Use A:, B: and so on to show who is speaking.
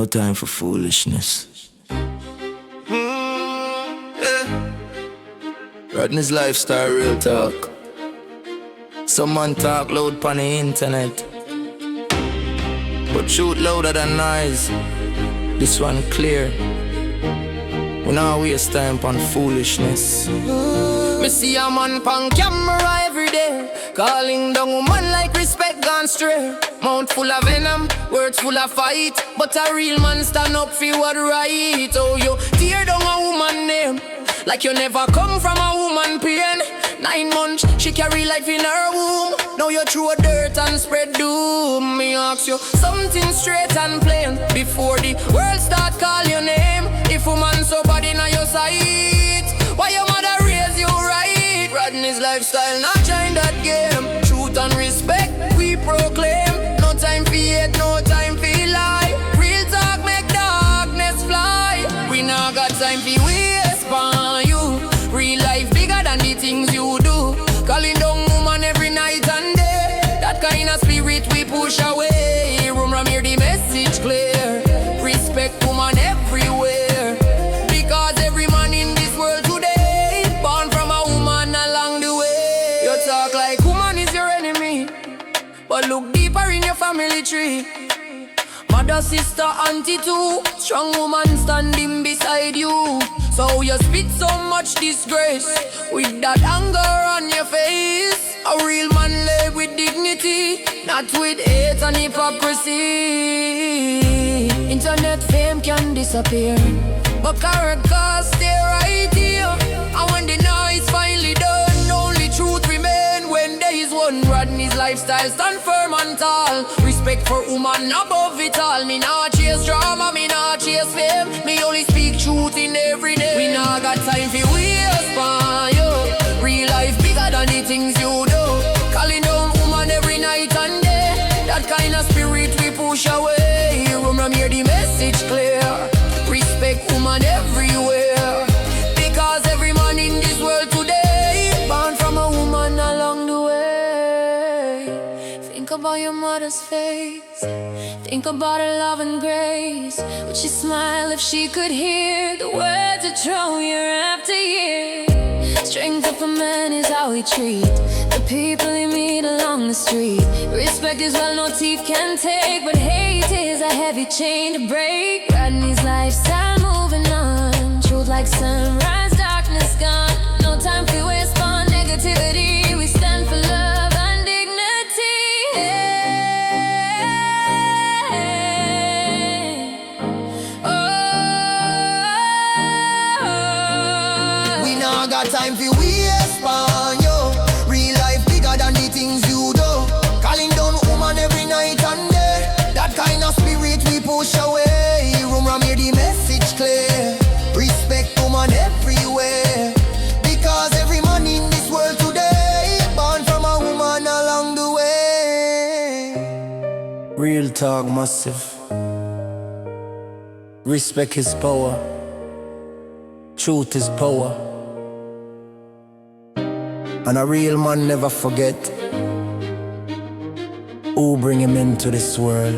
A: time for foolishness. Rodney's lifestyle, real talk. Some man talk loud pon the internet, but shoot louder than noise. This one clear. We not waste time pon foolishness.
B: Me see a man pon camera every day, calling down woman like respect gone stray. Mouth full of venom, words full of fight, but a real man stand up for what right. Oh, you tear down a woman name like you never come from a woman pain. 9 months, she carry life in her womb. Now you throw dirt and spread doom. Me ask you something straight and plain before the world start call your name. If woman so bad in your sight, why your mother raise you right? Rodney's lifestyle, not join that game. Truth and respect, we proclaim. No time for hate, no time for lie. Real talk make darkness fly. We not got time for waste on you. Real life bigger than the things you do. Calling down woman every night and day. That kind of spirit we push away. Rumram, hear the message clear. Respect woman everywhere, because every man in this world today born from a woman along the way. You talk like woman is your enemy, but look deeper in your family tree. Mother, sister, auntie too. Strong woman standing beside you. So you spit so much disgrace with that anger on your face. A real man live with dignity, not with hate and hypocrisy. Internet fame can disappear, but character stay right here. And when the noise finally done, only truth remain. When there is one, Rodney's lifestyle stand firm and tall. Respect for woman above it all. Me not chase drama, me not chase fame. Me only speak truth in every day. We not got time for waste on you. Real life bigger than the things you do. Calling down woman every night and day. That kind of spirit we push away. Rumram, hear the message clear. Respect woman everywhere, because every man in this world today born from a woman along the way. Think about your mother's face, think about her love and grace. Would she smile if she could hear the words that throw year after year? Strength of a man is how we treat the people he meet along the street. Respect is what no teeth can take, but hate is a heavy chain to break. Rodney's lifestyle moving on, truth like sunrise, darkness gone. No time for waste on negativity. We stand for love and dignity. We now got time for waste on you. Real life bigger than the things you do. Calling down woman every night and day. That kind of spirit we push away. Rumram, hear the message clear. Respect woman everywhere, because every man in this world today born from a woman along the way.
A: Real talk massive. Respect is power. Truth is power. And a real man never forget who bring him into this world.